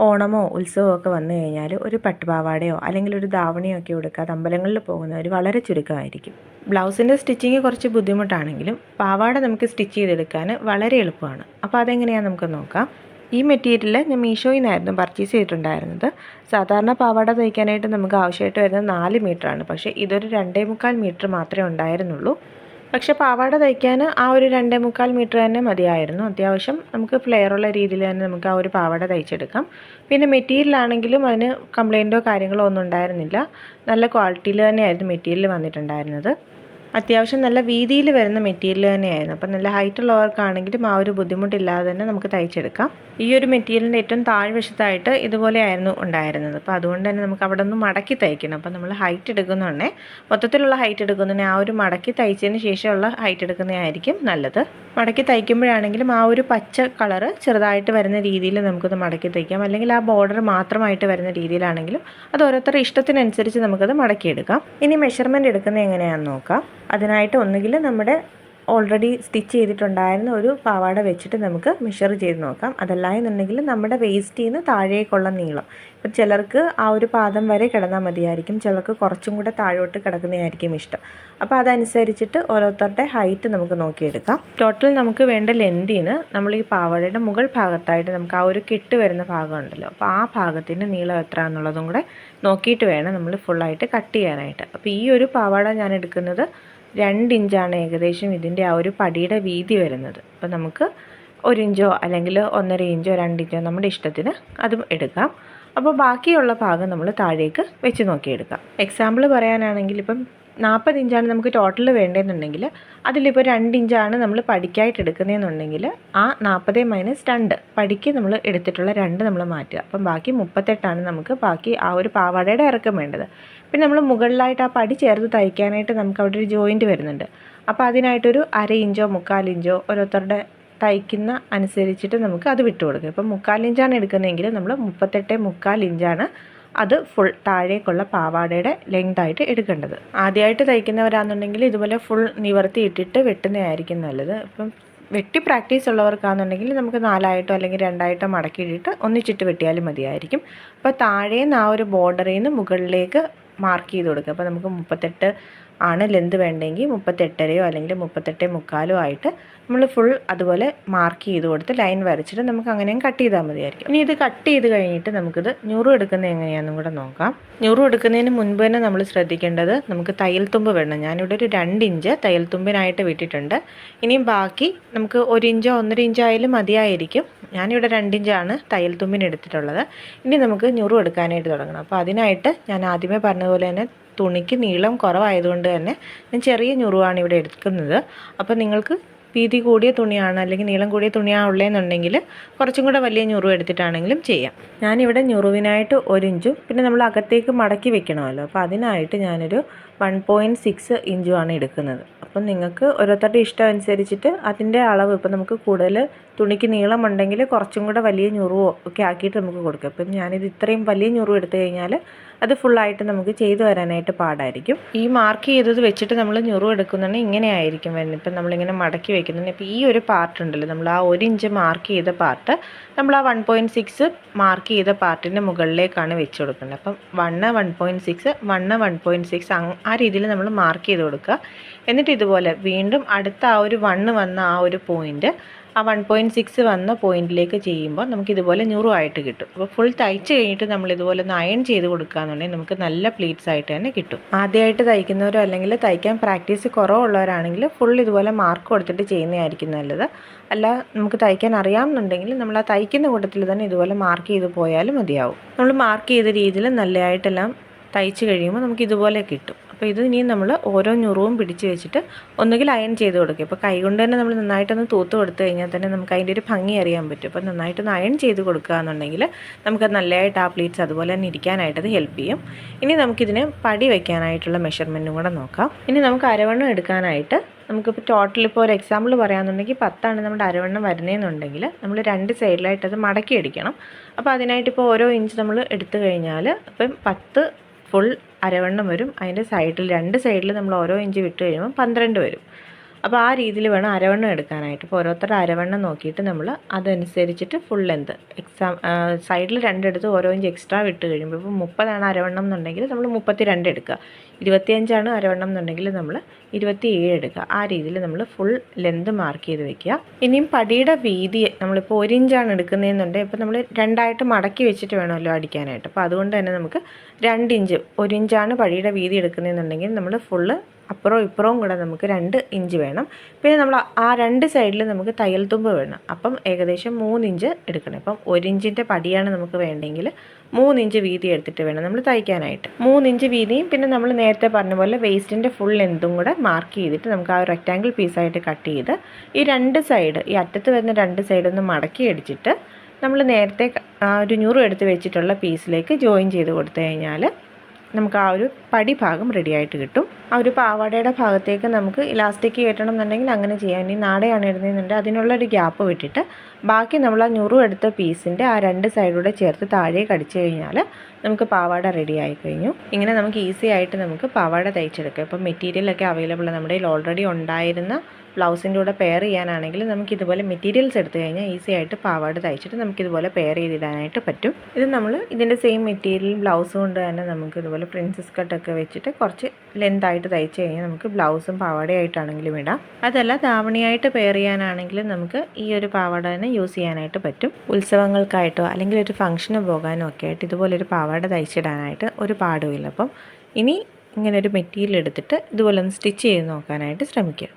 ഓണമോ ഉത്സവമോ ഒക്കെ വന്നു കഴിഞ്ഞാൽ ഒരു പട്ടുപാവാടയോ അല്ലെങ്കിൽ ഒരു ധാവണിയോ ഒക്കെ ഉടുക്കാതെ അമ്പലങ്ങളിൽ പോകുന്നവർ വളരെ ചുരുക്കമായിരിക്കും. ബ്ലൗസിൻ്റെ സ്റ്റിച്ചിങ് കുറച്ച് ബുദ്ധിമുട്ടാണെങ്കിലും പാവാട നമുക്ക് സ്റ്റിച്ച് ചെയ്തെടുക്കാൻ വളരെ എളുപ്പമാണ്. അപ്പോൾ അതെങ്ങനെയാണെന്ന് നമുക്ക് നോക്കാം. ഈ മെറ്റീരിയൽ ഞാൻ മീഷോയിൽ നിന്നായിരുന്നു പർച്ചേസ് ചെയ്തിട്ടുണ്ടായിരുന്നത്. സാധാരണ പാവാട തയ്ക്കാനായിട്ട് നമുക്ക് ആവശ്യമായിട്ട് വരുന്നത് 4 മീറ്ററാണ്. പക്ഷേ ഇതൊരു 2.25 മീറ്റർ മാത്രമേ ഉണ്ടായിരുന്നുള്ളൂ. പക്ഷേ പാവാട തയ്ക്കാൻ ആ ഒരു 2.25 മീറ്റർ തന്നെ മതിയായിരുന്നു. അത്യാവശ്യം നമുക്ക് ഫ്ലെയറുള്ള രീതിയിൽ തന്നെ നമുക്ക് ആ ഒരു പാവാട തയ്ച്ചെടുക്കാം. പിന്നെ മെറ്റീരിയലാണെങ്കിലും അതിന് കംപ്ലൈൻറ്റോ കാര്യങ്ങളോ ഒന്നും ഉണ്ടായിരുന്നില്ല. നല്ല ക്വാളിറ്റിയിൽ തന്നെയായിരുന്നു മെറ്റീരിയൽ വന്നിട്ടുണ്ടായിരുന്നത്. അത്യാവശ്യം നല്ല വീതിയിൽ വരുന്ന മെറ്റീരിയൽ തന്നെയായിരുന്നു. അപ്പം നല്ല ഹൈറ്റ് ഉള്ളവർക്കാണെങ്കിലും ആ ഒരു ബുദ്ധിമുട്ടില്ലാതെ തന്നെ നമുക്ക് തയ്ച്ചെടുക്കാം. ഈ ഒരു മെറ്റീരിയലിൻ്റെ ഏറ്റവും താഴ്വശത്തായിട്ട് ഇതുപോലെയായിരുന്നു ഉണ്ടായിരുന്നത്. അപ്പോൾ അതുകൊണ്ട് തന്നെ നമുക്ക് അവിടെ ഒന്ന് മടക്കി തയ്ക്കണം. അപ്പോൾ നമ്മൾ ഹൈറ്റ് എടുക്കുന്നുണ്ടേ മൊത്തത്തിലുള്ള ഹൈറ്റ് എടുക്കുന്നതിന് ആ ഒരു മടക്കി തയ്ച്ചതിന് ശേഷമുള്ള ഹൈറ്റ് എടുക്കുന്നതായിരിക്കും നല്ലത്. മടക്കി തയ്ക്കുമ്പോഴാണെങ്കിലും ആ ഒരു പച്ച കളറ് ചെറുതായിട്ട് വരുന്ന രീതിയിൽ നമുക്കൊന്ന് മടക്കി തയ്ക്കാം. അല്ലെങ്കിൽ ആ ബോർഡർ മാത്രമായിട്ട് വരുന്ന രീതിയിലാണെങ്കിലും അത് ഓരോരുത്തരുടെ ഇഷ്ടത്തിനനുസരിച്ച് നമുക്കത് മടക്കിയെടുക്കാം. ഇനി മെഷർമെൻറ്റ് എടുക്കുന്നത് എങ്ങനെയാണെന്ന് നോക്കാം. അതിനായിട്ട് ഒന്നുകിൽ നമ്മുടെ ഓൾറെഡി സ്റ്റിച്ച് ചെയ്തിട്ടുണ്ടായിരുന്ന ഒരു പാവാട വെച്ചിട്ട് നമുക്ക് മെഷർ ചെയ്ത് നോക്കാം. അതല്ല എന്നുണ്ടെങ്കിൽ നമ്മുടെ വേസ്റ്റിൽ നിന്ന് താഴേക്കുള്ള നീളം, ഇപ്പം ചിലർക്ക് ആ ഒരു പാദം വരെ കിടന്നാൽ മതിയായിരിക്കും, ചിലർക്ക് കുറച്ചും കൂടെ താഴോട്ട് കിടക്കുന്നതായിരിക്കും ഇഷ്ടം. അപ്പോൾ അതനുസരിച്ചിട്ട് ഓരോരുത്തരുടെ ഹൈറ്റ് നമുക്ക് നോക്കിയെടുക്കാം. ടോട്ടൽ നമുക്ക് വേണ്ട ലെന്തിന് നമ്മൾ ഈ പാവാടയുടെ മുകൾ ഭാഗത്തായിട്ട് നമുക്ക് ആ ഒരു കെട്ട് വരുന്ന ഭാഗം ഉണ്ടല്ലോ, അപ്പോൾ ആ ഭാഗത്തിൻ്റെ നീളം എത്ര എന്നുള്ളതും കൂടെ നോക്കിയിട്ട് വേണം നമ്മൾ ഫുള്ളായിട്ട് കട്ട് ചെയ്യാനായിട്ട്. അപ്പോൾ ഈ ഒരു പാവാട ഞാൻ എടുക്കുന്നത് 2 ഇഞ്ചാണ് ഏകദേശം ഇതിൻ്റെ ആ ഒരു പടിയുടെ വീതി വരുന്നത്. അപ്പോൾ നമുക്ക് 1 ഇഞ്ചോ അല്ലെങ്കിൽ 1.5 ഇഞ്ചോ 2 ഇഞ്ചോ നമ്മുടെ ഇഷ്ടത്തിന് അതും എടുക്കാം. അപ്പോൾ ബാക്കിയുള്ള ഭാഗം നമ്മൾ താഴേക്ക് വെച്ച് നോക്കിയെടുക്കാം. എക്സാമ്പിൾ പറയാനാണെങ്കിൽ ഇപ്പം 40 ഇഞ്ചാണ് നമുക്ക് ടോട്ടൽ വേണ്ടതെന്നുണ്ടെങ്കിൽ അതിലിപ്പോൾ 2 ഇഞ്ചാണ് നമ്മൾ പടിക്കായിട്ട് എടുക്കുന്നതെന്നുണ്ടെങ്കിൽ ആ 40 - 2 പടിക്ക് നമ്മൾ എടുത്തിട്ടുള്ള 2 നമ്മൾ മാറ്റുക. അപ്പം ബാക്കി 38ആണ് നമുക്ക് ബാക്കി ആ ഒരു പാവാടയുടെ ഇറക്കം വേണ്ടത്. പിന്നെ നമ്മൾ മുകളിലായിട്ട് ആ പടി ചേർത്ത് തയ്ക്കാനായിട്ട് നമുക്ക് അവിടെ ഒരു ജോയിൻറ്റ് വരുന്നുണ്ട്. അപ്പോൾ അതിനായിട്ടൊരു 1/2 ഇഞ്ചോ 1/4 ഇഞ്ചോ ഓരോരുത്തരുടെ തയ്ക്കുന്ന അനുസരിച്ചിട്ട് നമുക്ക് അത് വിട്ടു കൊടുക്കുക. ഇപ്പം 1/4 ഇഞ്ചാണ് എടുക്കുന്നതെങ്കിൽ നമ്മൾ 38.25 ഇഞ്ചാണ് അത് ഫുൾ താഴേക്കുള്ള പാവാടയുടെ ലെങ്തായിട്ട് എടുക്കേണ്ടത്. ആദ്യമായിട്ട് തയ്ക്കുന്നവരാണെന്നുണ്ടെങ്കിൽ ഇതുപോലെ ഫുൾ നിവർത്തി ഇട്ടിട്ട് വെട്ടുന്നതായിരിക്കും നല്ലത്. ഇപ്പം വെട്ടി പ്രാക്ടീസ് ഉള്ളവർക്കാണെന്നുണ്ടെങ്കിൽ നമുക്ക് 4ആയിട്ടോ അല്ലെങ്കിൽ 2ആയിട്ടോ മടക്കിയിട്ടിട്ട് ഒന്നിച്ചിട്ട് വെട്ടിയാലും മതിയായിരിക്കും. അപ്പോൾ താഴേന്ന് ആ ഒരു ബോർഡറിൽ നിന്ന് മുകളിലേക്ക് മാർക്ക് ചെയ്ത് കൊടുക്കുക. അപ്പോൾ നമുക്ക് 38 ആണ് ലെന്ത് വേണ്ടെങ്കിൽ 38.5 അല്ലെങ്കിൽ 38.25 ആയിട്ട് നമ്മൾ ഫുൾ അതുപോലെ മാർക്ക് ചെയ്ത് കൊടുത്ത് ലൈൻ വരച്ചിട്ട് നമുക്ക് അങ്ങനെയും കട്ട് ചെയ്താൽ മതിയായിരിക്കും. ഇനി ഇത് കട്ട് ചെയ്ത് കഴിഞ്ഞിട്ട് നമുക്കിത് ഞുറു എടുക്കുന്നത് എങ്ങനെയാണെന്നും കൂടെ നോക്കാം. ഞുറു എടുക്കുന്നതിന് മുൻപ് തന്നെ നമ്മൾ ശ്രദ്ധിക്കേണ്ടത് നമുക്ക് തയ്യൽ തുമ്പ് വേണം. ഞാനിവിടെ ഒരു 2 ഇഞ്ച് തയ്യൽ തുമ്പിനായിട്ട് വിട്ടിട്ടുണ്ട്. ഇനിയും ബാക്കി നമുക്ക് 1 ഇഞ്ചോ 1.5 ഇഞ്ചോ ആയാലും മതിയായിരിക്കും. ഞാനിവിടെ 2 ഇഞ്ചാണ് തയ്യൽ തുമ്പിന് എടുത്തിട്ടുള്ളത്. ഇനി നമുക്ക് ഞുറു എടുക്കാനായിട്ട് തുടങ്ങണം. അപ്പോൾ അതിനായിട്ട് ഞാൻ ആദ്യമേ പറഞ്ഞതുപോലെ തന്നെ തുണിക്ക് നീളം കുറവായതുകൊണ്ട് തന്നെ ഞാൻ ചെറിയ ഞുറുവാണ് ഇവിടെ എടുക്കുന്നത്. അപ്പോൾ നിങ്ങൾക്ക് വീതി കൂടിയ തുണിയാണ് അല്ലെങ്കിൽ നീളം കൂടിയ തുണിയാണ് ഉള്ളതെന്നുണ്ടെങ്കിൽ കുറച്ചും കൂടെ വലിയ ഞുറു എടുത്തിട്ടാണെങ്കിലും ചെയ്യാം. ഞാനിവിടെ ഞുറുവിനായിട്ട് 1 ഇഞ്ചും പിന്നെ നമ്മൾ അകത്തേക്ക് മടക്കി വെക്കണമല്ലോ, അപ്പോൾ അതിനായിട്ട് ഞാനൊരു 1.6 ഇഞ്ചുമാണ് എടുക്കുന്നത്. അപ്പം നിങ്ങൾക്ക് ഓരോരുത്തരുടെ ഇഷ്ടം അനുസരിച്ചിട്ട് അതിൻ്റെ അളവ് ഇപ്പം നമുക്ക് കൂടുതൽ തുണിക്ക് നീളമുണ്ടെങ്കിൽ കുറച്ചും കൂടെ വലിയ ഞുറുവോ ഒക്കെ ആക്കിയിട്ട് നമുക്ക് കൊടുക്കാം. ഇപ്പം ഞാനിത് ഇത്രയും വലിയ ഞുറു എടുത്തു കഴിഞ്ഞാൽ അത് ഫുള്ളായിട്ട് നമുക്ക് ചെയ്തു വരാനായിട്ട് പാടായിരിക്കും. ഈ മാർക്ക് ചെയ്തത് വെച്ചിട്ട് നമ്മൾ ഞുറു എടുക്കുന്നുണ്ടെങ്കിൽ ഇങ്ങനെ ആയിരിക്കും വരുന്നത്. ഇപ്പം നമ്മളിങ്ങനെ മടക്കി വെക്കുന്നുണ്ട്. ഇപ്പോൾ ഈ ഒരു പാർട്ട് ഉണ്ടല്ലോ, നമ്മൾ ആ 1 ഇഞ്ച് മാർക്ക് ചെയ്ത പാർട്ട് നമ്മൾ ആ 1.6 മാർക്ക് ചെയ്ത പാർട്ടിൻ്റെ മുകളിലേക്കാണ് വെച്ച് കൊടുക്കേണ്ടത്. അപ്പം 1 1.6 1 1.6 ആ രീതിയിൽ നമ്മൾ മാർക്ക് ചെയ്ത് കൊടുക്കുക. എന്നിട്ട് ഇതുപോലെ വീണ്ടും അടുത്ത ആ ഒരു 1 വന്ന ആ ഒരു പോയിൻ്റ് ആ 1.6 വന്ന പോയിന്റിലേക്ക് ചെയ്യുമ്പോൾ നമുക്ക് ഇതുപോലെ ഞുറുവായിട്ട് കിട്ടും. അപ്പോൾ ഫുൾ തയ്ച്ച് കഴിഞ്ഞിട്ട് നമ്മൾ ഇതുപോലെ ഒന്ന് അയൺ ചെയ്ത് കൊടുക്കുകയെന്നുണ്ടെങ്കിൽ നമുക്ക് നല്ല പ്ലീറ്റ്സ് ആയിട്ട് തന്നെ കിട്ടും. ആദ്യമായിട്ട് തയ്ക്കുന്നവരോ അല്ലെങ്കിൽ തയ്ക്കാൻ പ്രാക്ടീസ് കുറവുള്ളവരാണെങ്കിൽ ഫുൾ ഇതുപോലെ മാർക്ക് കൊടുത്തിട്ട് ചെയ്യുന്നതായിരിക്കും നല്ലത്. അല്ല നമുക്ക് തയ്ക്കാൻ അറിയാമെന്നുണ്ടെങ്കിൽ നമ്മൾ ആ തയ്ക്കുന്ന കൂട്ടത്തിൽ തന്നെ ഇതുപോലെ മാർക്ക് ചെയ്ത് പോയാലും മതിയാവും. നമ്മൾ മാർക്ക് ചെയ്ത രീതിയിൽ നല്ലതായിട്ടെല്ലാം തയ്ച്ച് കഴിയുമ്പോൾ നമുക്ക് ഇതുപോലെ കിട്ടും. അപ്പോൾ ഇത് ഇനിയും നമ്മൾ ഓരോ ഞുറുവും പിടിച്ച് വെച്ചിട്ട് ഒന്നുകിൽ അയൺ ചെയ്ത് കൊടുക്കുക. ഇപ്പോൾ കൈ കൊണ്ട് തന്നെ നമ്മൾ നന്നായിട്ടൊന്ന് തൂത്ത് കൊടുത്തു കഴിഞ്ഞാൽ തന്നെ നമുക്ക് അതിൻ്റെ ഒരു ഭംഗി അറിയാൻ പറ്റും. അപ്പോൾ നന്നായിട്ടൊന്ന് അയൺ ചെയ്ത് കൊടുക്കുക എന്നുണ്ടെങ്കിൽ നമുക്ക് നല്ലതായിട്ട് ആ പ്ലീറ്റ്സ് അതുപോലെ തന്നെ ഇരിക്കാനായിട്ട് അത് ഹെൽപ്പ് ചെയ്യും. ഇനി നമുക്കിതിന് പടി വയ്ക്കാനായിട്ടുള്ള മെഷർമെൻറ്റും കൂടെ നോക്കാം. ഇനി നമുക്ക് അരവണ്ണം എടുക്കാനായിട്ട് നമുക്കിപ്പോൾ ടോട്ടൽ ഇപ്പോൾ ഒരു എക്സാമ്പിൾ പറയാമെന്നുണ്ടെങ്കിൽ 10ആണ് നമ്മുടെ അരവണ്ണം വരുന്നതെന്നുണ്ടെങ്കിൽ നമ്മൾ 2 സൈഡിലായിട്ട് അത് മടക്കി അടിക്കണം. അപ്പോൾ അതിനായിട്ട് ഇപ്പോൾ ഓരോ ഇഞ്ച് നമ്മൾ എടുത്തു കഴിഞ്ഞാൽ അപ്പം 10 ഫുൾ അരവണ്ണം വരും. അതിൻ്റെ സൈഡിൽ 2 സൈഡിൽ നമ്മൾ ഓരോ ഇഞ്ച് വിട്ട് കഴിയുമ്പോൾ 12 വരും. അപ്പോൾ ആ രീതിയിൽ വേണം അരവണ്ണം എടുക്കാനായിട്ട്. ഇപ്പോൾ ഓരോരുത്തരുടെ അരവണ്ണം നോക്കിയിട്ട് നമ്മൾ അതനുസരിച്ചിട്ട് ഫുൾ ലെന്ത് സൈഡിൽ 2 എടുത്ത് ഓരോ ഇഞ്ച് എക്സ്ട്രാ വിട്ട് കഴിയുമ്പോൾ ഇപ്പോൾ 30 അരവണ്ണം എന്നുണ്ടെങ്കിൽ നമ്മൾ 32 എടുക്കുക, 25 അരവണ്ണം എന്നുണ്ടെങ്കിൽ നമ്മൾ 27 എടുക്കുക. ആ രീതിയിൽ നമ്മൾ ഫുൾ ലെന്ത് മാർക്ക് ചെയ്ത് വെക്കുക. ഇനിയും പടിയുടെ വീതി നമ്മളിപ്പോൾ 1 ഇഞ്ചാണ് എടുക്കുന്നതെന്നുണ്ടെങ്കിൽ ഇപ്പോൾ നമ്മൾ 2ആയിട്ട് മടക്കി വെച്ചിട്ട് വേണമല്ലോ അടിക്കാനായിട്ട്. അപ്പോൾ അതുകൊണ്ട് തന്നെ നമുക്ക് 2 ഇഞ്ച് 1 ഇഞ്ചാണ് പടിയുടെ വീതി എടുക്കുന്നതെന്നുണ്ടെങ്കിൽ നമ്മൾ ഫുള്ള് അപ്പുറവും ഇപ്പുറവും കൂടെ നമുക്ക് 2 ഇഞ്ച് വേണം. പിന്നെ നമ്മൾ ആ 2 സൈഡിൽ നമുക്ക് തയ്യൽ തുമ്പ് വേണം. അപ്പം ഏകദേശം 3 ഇഞ്ച് എടുക്കണം. ഇപ്പം 1 ഇഞ്ചിൻ്റെ പടിയാണ് നമുക്ക് വേണ്ടെങ്കിൽ 3 ഇഞ്ച് വീതി എടുത്തിട്ട് വേണം നമ്മൾ തയ്ക്കാനായിട്ട്. 3 ഇഞ്ച് വീതിയും പിന്നെ നമ്മൾ നേരത്തെ പറഞ്ഞ പോലെ വേസ്റ്റിൻ്റെ ഫുൾ ലെന്തും കൂടെ മാർക്ക് ചെയ്തിട്ട് നമുക്ക് ആ റെക്റ്റാങ്കിൾ പീസായിട്ട് കട്ട് ചെയ്ത് ഈ 2 സൈഡ്, ഈ അറ്റത്ത് വരുന്ന 2 സൈഡ് ഒന്ന് മടക്കി അടിച്ചിട്ട് നമ്മൾ നേരത്തെ ഒരു ഞുറു എടുത്ത് വെച്ചിട്ടുള്ള പീസിലേക്ക് ജോയിൻ ചെയ്ത് കൊടുത്തു കഴിഞ്ഞാൽ നമുക്ക് ആ ഒരു പടി ഭാഗം റെഡിയായിട്ട് കിട്ടും. ആ ഒരു പാവാടയുടെ ഭാഗത്തേക്ക് നമുക്ക് ഇലാസ്റ്റിക് കയറ്റണം എന്നുണ്ടെങ്കിൽ അങ്ങനെ ചെയ്യാം. ഇനി നാടയാണ് ഇടുന്നതെന്നുണ്ടെങ്കിൽ അതിനുള്ളൊരു ഗ്യാപ്പ് വിട്ടിട്ട് ബാക്കി നമ്മൾ ആ ഞുറു എടുത്ത പീസിൻ്റെ ആ 2 സൈഡൂടെ ചേർത്ത് താഴേക്ക് അടിച്ചു കഴിഞ്ഞാൽ നമുക്ക് പാവാട റെഡി ആയി കഴിഞ്ഞു. ഇങ്ങനെ നമുക്ക് ഈസി ആയിട്ട് നമുക്ക് പാവാട തയ്ച്ചെടുക്കാം. ഇപ്പം മെറ്റീരിയലൊക്കെ അവൈലബിൾ നമ്മുടെ കയ്യിൽ ഓൾറെഡി ഉണ്ടായിരുന്ന ബ്ലൗസിൻ്റെ കൂടെ പെയർ ചെയ്യാനാണെങ്കിൽ നമുക്കിതുപോലെ മെറ്റീരിയൽസ് എടുത്തു കഴിഞ്ഞാൽ ഈസി ആയിട്ട് പാവാട തയ്ച്ചിട്ട് നമുക്കിതുപോലെ പെയർ ചെയ്തിടാനായിട്ട് പറ്റും. ഇത് നമ്മൾ ഇതിൻ്റെ സെയിം മെറ്റീരിയൽ ബ്ലൗസ് കൊണ്ട് തന്നെ നമുക്ക് ഇതുപോലെ പ്രിൻസസ് കട്ടൊക്കെ വെച്ചിട്ട് കുറച്ച് ലെന്തായിട്ട് തയ്ച്ച് കഴിഞ്ഞാൽ നമുക്ക് ബ്ലൗസും പാവാടയായിട്ടാണെങ്കിലും ഇടാം. അതല്ല ധാവണിയായിട്ട് പെയർ ചെയ്യാനാണെങ്കിലും നമുക്ക് ഈ ഒരു പാവാട തന്നെ യൂസ് ചെയ്യാനായിട്ട് പറ്റും. ഉത്സവങ്ങൾക്കായിട്ടോ അല്ലെങ്കിൽ ഒരു ഫംഗ്ഷന് പോകാനോ ഒക്കെ ആയിട്ട് ഇതുപോലൊരു പാവാട തയ്ച്ചിടാനായിട്ട് ഒരു പാടുമില്ല. അപ്പം ഇനി ഇങ്ങനൊരു മെറ്റീരിയൽ എടുത്തിട്ട് ഇതുപോലെ ഒന്ന് സ്റ്റിച്ച് ചെയ്ത് നോക്കാനായിട്ട് ശ്രമിക്കുക.